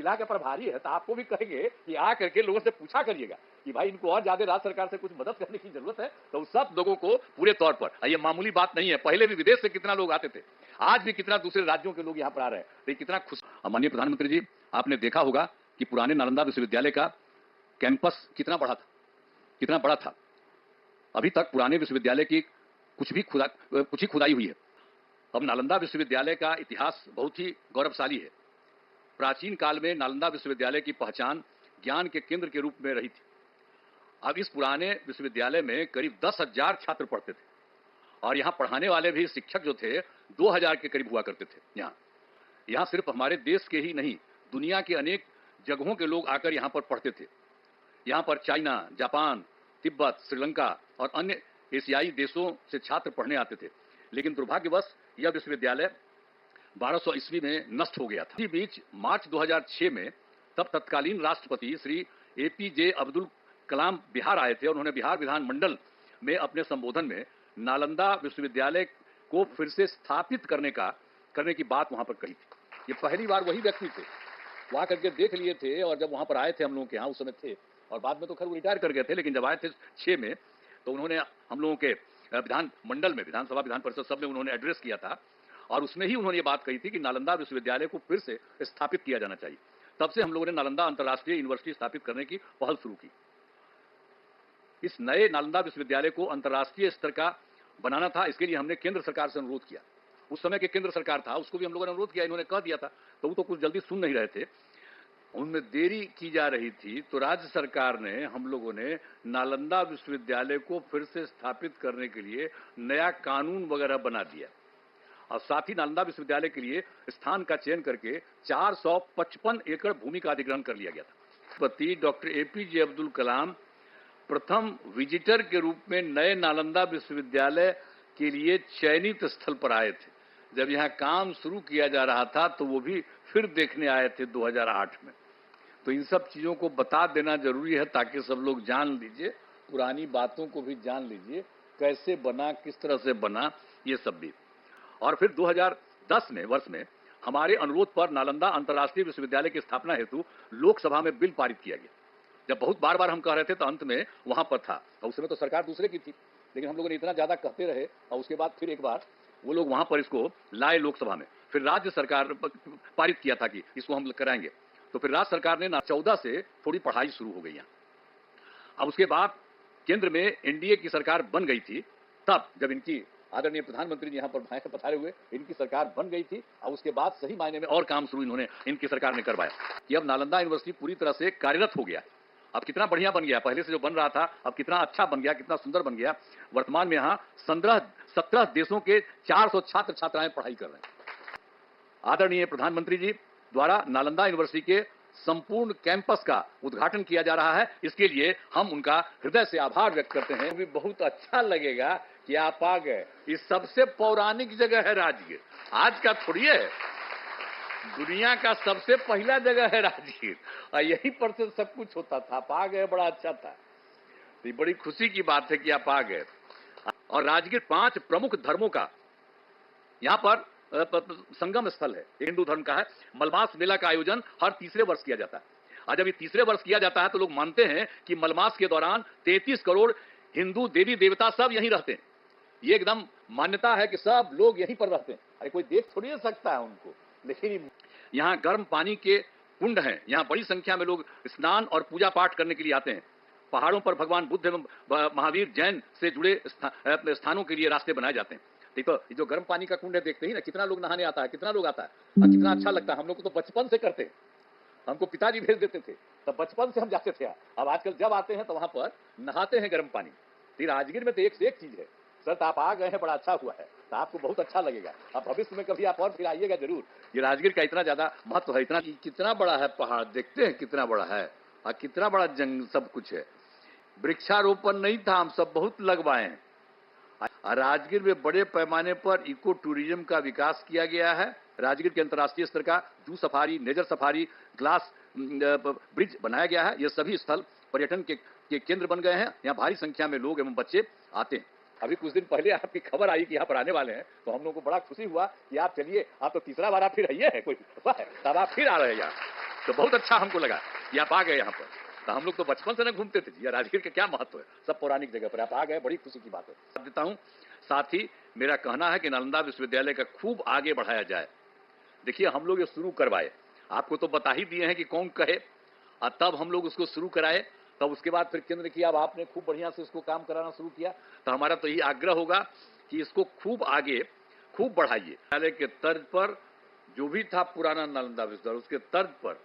जिला के प्रभारी है तो आपको भी कहेंगे कि आ करके लोगों से पूछा करिएगा कि भाई इनको और ज्यादा राज्य सरकार से कुछ मदद करने की जरूरत है। तो उस सब लोगों को पूरे तौर पर, ये मामूली बात नहीं है, पहले भी विदेश से कितना लोग आते थे, आज भी कितना दूसरे राज्यों के लोग यहाँ पर आ रहे हैं, तो कितना खुश। माननीय प्रधानमंत्री जी, आपने देखा होगा कि पुराने नालंदा विश्वविद्यालय का कैंपस कितना बड़ा था। अभी तक पुराने विश्वविद्यालय की कुछ ही खुदाई हुई है। अब नालंदा विश्वविद्यालय का इतिहास बहुत ही गौरवशाली है। प्राचीन काल में नालंदा विश्वविद्यालय की पहचान ज्ञान के केंद्र के रूप में रही थी। अब इस पुराने विश्वविद्यालय में करीब 10,000 छात्र पढ़ते थे और यहाँ पढ़ाने वाले भी शिक्षक जो थे 2,000 के करीब हुआ करते थे। यहाँ सिर्फ हमारे देश के ही नहीं, दुनिया के अनेक जगहों के लोग आकर यहाँ पर पढ़ते थे। यहाँ पर चाइना, जापान, तिब्बत, श्रीलंका और अन्य एशियाई देशों से छात्र पढ़ने आते थे। लेकिन दुर्भाग्यवश यह विश्वविद्यालय 1200 ईस्वी में नष्ट हो गया था। इसी बीच मार्च 2006 में तब तत्कालीन राष्ट्रपति श्री एपीजे अब्दुल कलाम बिहार आए थे और उन्होंने बिहार विधानमंडल में अपने संबोधन में नालंदा विश्वविद्यालय को फिर से स्थापित करने की बात वहां पर कही थी। ये पहली बार वही व्यक्ति थे, वहां करके देख लिए थे और जब वहां पर आए थे हम लोगों के यहाँ उस समय थे और बाद में तो खैर वो रिटायर कर गए थे, लेकिन जब आए थे 6 में तो उन्होंने हम लोगों के विधानमंडल में, विधानसभा, विधान परिषद सब में उन्होंने एड्रेस किया था और उसमें ही उन्होंने ये बात कही थी कि नालंदा विश्वविद्यालय को फिर से स्थापित किया जाना चाहिए। तब से हम लोगों ने नालंदा अंतर्राष्ट्रीय यूनिवर्सिटी स्थापित करने की पहल शुरू की। इस नए नालंदा विश्वविद्यालय को अंतर्राष्ट्रीय स्तर का बनाना था, इसके लिए हमने केंद्र सरकार से अनुरोध किया। उस समय के केंद्र सरकार था, उसको भी हम लोगों ने अनुरोध किया, इन्होंने कह दिया था, तो वो तो कुछ जल्दी सुन नहीं रहे थे, उनमें देरी की जा रही थी। तो राज्य सरकार ने, हम लोगों ने नालंदा विश्वविद्यालय को फिर से स्थापित करने के लिए नया कानून वगैरह बना दिया और साथ ही नालंदा विश्वविद्यालय के लिए स्थान का चयन करके 455 एकड़ भूमि का अधिग्रहण कर लिया गया था। राष्ट्रपति डॉक्टर एपीजे अब्दुल कलाम प्रथम विजिटर के रूप में नए नालंदा विश्वविद्यालय के लिए चयनित स्थल पर आए थे। जब यहाँ काम शुरू किया जा रहा था तो वो भी फिर देखने आए थे 2008 में। तो इन सब चीजों को बता देना जरूरी है ताकि सब लोग जान लीजिए, पुरानी बातों को भी जान लीजिए, कैसे बना, किस तरह से बना, ये सब भी। और फिर 2010 में वर्ष में हमारे अनुरोध पर नालंदा अंतर्राष्ट्रीय विश्वविद्यालय की स्थापना हेतु लोकसभा में बिल पारित किया गया। जब बहुत बार बार हम कह रहे थे तो अंत में वहां पर था, और उस समय तो सरकार दूसरे की थी, लेकिन हम लोगों ने इतना ज्यादा कहते रहे और उसके बाद फिर एक बार वो लोग वहां पर इसको लाए लोकसभा में। फिर राज्य सरकार पारित किया था कि इसको हम कराएंगे, तो फिर राज्य सरकार ने 14 से थोड़ी पढ़ाई शुरू हो गई यहाँ। अब उसके बाद केंद्र में एनडीए की सरकार बन गई थी, तब जब इनकी आदरणीय प्रधानमंत्री जी यहाँ पर पधारे हुए, इनकी सरकार बन गई थी और उसके बाद सही मायने में और काम शुरू इन्होंने, इनकी सरकार ने करवाया कि अब नालंदा यूनिवर्सिटी पूरी तरह से कार्यरत हो गया। अब कितना बढ़िया बन गया, पहले से जो बन रहा था अब कितना अच्छा बन गया, कितना सुंदर बन गया। वर्तमान में यहाँ 17 देशों के 400 छात्र छात्राएं पढ़ाई कर रहे हैं। आदरणीय प्रधानमंत्री जी द्वारा नालंदा यूनिवर्सिटी के संपूर्ण कैंपस का उद्घाटन किया जा रहा है, इसके लिए हम उनका हृदय से आभार व्यक्त करते हैं। भी बहुत अच्छा लगेगा कि आप आ गए। इस सबसे पौराणिक जगह है राजगीर, आज का थोड़ी है, दुनिया का सबसे पहला जगह है राजगीर और यहीं पर से सब कुछ होता था। आप आ गए, बड़ा अच्छा था। तो बड़ी खुशी की बात है कि आप आ गए। और राजगीर 5 प्रमुख धर्मों का यहाँ पर संगम स्थल है। हिंदू धर्म का है। मलमास मेला का आयोजन हर तीसरे वर्ष किया जाता है और जब ये तीसरे वर्ष किया जाता है तो लोग मानते हैं कि मलमास के दौरान 33 करोड़ हिंदू देवी देवता सब यहीं रहते हैं। ये एकदम मान्यता है कि सब लोग यहीं पर रहते हैं। अरे कोई देख थोड़ी ना सकता है उनको, लेकिन यहाँ गर्म पानी के कुंड हैं। यहाँ बड़ी संख्या में लोग स्नान और पूजा पाठ करने के लिए आते हैं। पहाड़ों पर भगवान बुद्ध एवं महावीर जैन से जुड़े स्थानों के लिए रास्ते बनाए जाते हैं। देखो जो गर्म पानी का कुंड है, देखते ही ना कितना लोग नहाने आता है, कितना लोग आता है और कितना अच्छा लगता है। हम लोग को तो बचपन से करते, हमको पिताजी भेज देते थे, तब बचपन से हम जाते थे। अब आजकल जब आते हैं तो वहां पर नहाते हैं गर्म पानी। तो राजगीर में तो एक से एक चीज है। सर आप आ गए हैं, बड़ा अच्छा हुआ है, तो आपको बहुत अच्छा लगेगा। अब भविष्य में कभी आप और फिर आइएगा जरूर। ये राजगीर का इतना ज्यादा महत्व है, इतना कितना बड़ा है पहाड़, देखते हैं कितना बड़ा है और कितना बड़ा जंगल, सब कुछ है। वृक्षारोपण नहीं था, हम सब बहुत लगवाए हैं। राजगीर में बड़े पैमाने पर इको टूरिज्म का विकास किया गया है। राजगीर के अंतर्राष्ट्रीय स्तर का zoo safari, nature safari, glass bridge बनाया गया है। ये सभी स्थल पर्यटन के केंद्र बन गए हैं। यहाँ भारी संख्या में लोग एवं बच्चे आते हैं। अभी कुछ दिन पहले आपकी खबर आई कि यहाँ पर आने वाले हैं, तो हम लोगों को बड़ा खुशी हुआ कि आप चलिए, आप तो तीसरा बार आप फिर आइए है, कोई है तब आप फिर आ रहे हैं यहाँ। तो बहुत अच्छा हमको लगा कि आप आ गए यहाँ पर। तो हम लोग तो बचपन से न घूमते थे जी, राजगीर का क्या महत्व है, सब पौराणिक जगह पर आप आ गए, बड़ी खुशी की बात है। देता हूँ, साथ ही मेरा कहना है कि नालंदा विश्वविद्यालय का खूब आगे बढ़ाया जाए। देखिए हम लोग ये शुरू करवाए, आपको तो बता ही दिए हैं कि कौन कहे, और तब हम लोग उसको शुरू कराए, तब उसके बाद फिर केंद्र किया, अब आपने खूब बढ़िया से इसको काम कराना शुरू किया। तो हमारा तो यही आग्रह होगा कि इसको खूब आगे खूब बढ़ाइए। विद्यालय के तर्ज पर जो भी था पुराना नालंदा विश्वविद्यालय, उसके तर्ज पर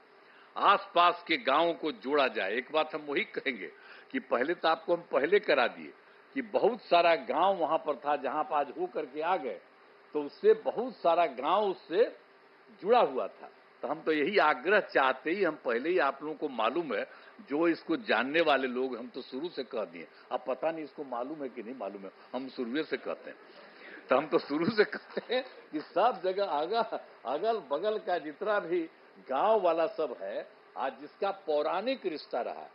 आसपास के गांवों को जोड़ा जाए। एक बात हम वही कहेंगे कि पहले तो आपको हम पहले करा दिए कि बहुत सारा गांव वहां पर था, जहां पर आज हो करके आ गए, तो उससे बहुत सारा गांव उससे जुड़ा हुआ था। तो हम तो यही आग्रह चाहते ही, हम पहले ही आप लोगों को मालूम है, जो इसको जानने वाले लोग, हम तो शुरू से कह दिए, अब पता नहीं इसको मालूम है कि नहीं मालूम है, हम शुरू से कहते हैं। तो हम तो शुरू से कहते हैं कि सब जगह अगल बगल का जितना भी गांव वाला सब है, आज जिसका पौराणिक रिश्ता रहा,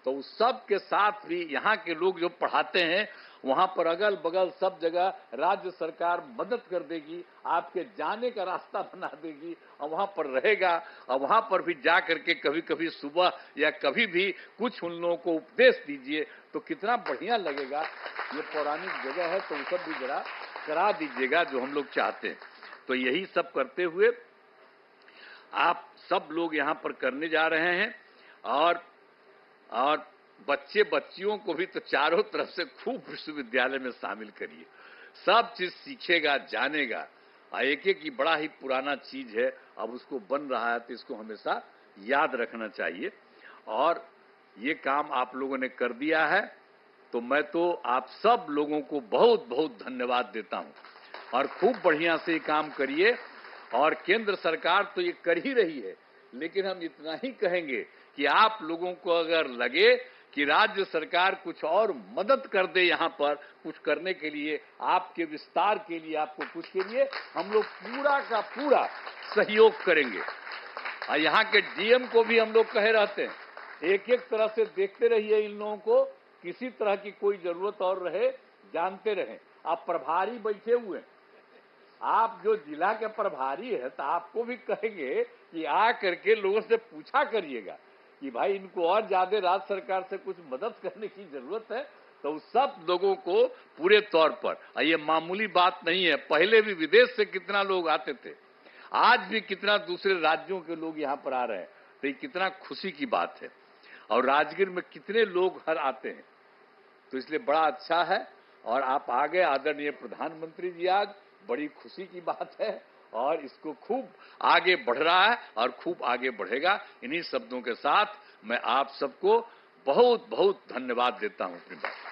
तो उस सब के साथ भी यहाँ के लोग जो पढ़ाते हैं, वहां पर अगल बगल सब जगह राज्य सरकार मदद कर देगी, आपके जाने का रास्ता बना देगी, और वहां पर रहेगा, और वहां पर भी जा करके कभी कभी सुबह या कभी भी कुछ उन लोगों को उपदेश दीजिए, तो कितना बढ़िया लगेगा। ये पौराणिक जगह है, तो वो सब भी जरा करा दीजिएगा जो हम लोग चाहते हैं। तो यही सब करते हुए आप सब लोग यहाँ पर करने जा रहे हैं, और बच्चे बच्चियों को भी तो चारों तरफ से खूब विश्वविद्यालय में शामिल करिए, सब चीज सीखेगा, जानेगा। एक एक ही बड़ा ही पुराना चीज है, अब उसको बन रहा है, तो इसको हमेशा याद रखना चाहिए। और ये काम आप लोगों ने कर दिया है, तो मैं तो आप सब लोगों को बहुत बहुत धन्यवाद देता हूं, और खूब बढ़िया से काम करिए। और केंद्र सरकार तो ये कर ही रही है, लेकिन हम इतना ही कहेंगे कि आप लोगों को अगर लगे कि राज्य सरकार कुछ और मदद कर दे, यहाँ पर कुछ करने के लिए, आपके विस्तार के लिए, आपको कुछ के लिए, हम लोग पूरा का पूरा सहयोग करेंगे। और यहाँ के डीएम को भी हम लोग कहे रहते हैं, एक एक तरह से देखते रहिए इन लोगों को, किसी तरह की कोई जरूरत और रहे, जानते रहें। आप प्रभारी बैठे हुए, आप जो जिला के प्रभारी है, तो आपको भी कहेंगे कि आ करके लोगों से पूछा करिएगा कि भाई इनको और ज्यादा राज्य सरकार से कुछ मदद करने की जरूरत है। तो उस सब लोगों को पूरे तौर पर, ये मामूली बात नहीं है, पहले भी विदेश से कितना लोग आते थे, आज भी कितना दूसरे राज्यों के लोग यहाँ पर आ रहे हैं, तो ये कितना खुशी की बात है। और राजगीर में कितने लोग हर आते हैं, तो इसलिए बड़ा अच्छा है। और आप आ गए आदरणीय प्रधानमंत्री जी, आज बड़ी खुशी की बात है, और इसको खूब आगे बढ़ रहा है और खूब आगे बढ़ेगा। इन्हीं शब्दों के साथ मैं आप सबको बहुत बहुत धन्यवाद देता हूं अपनी बात।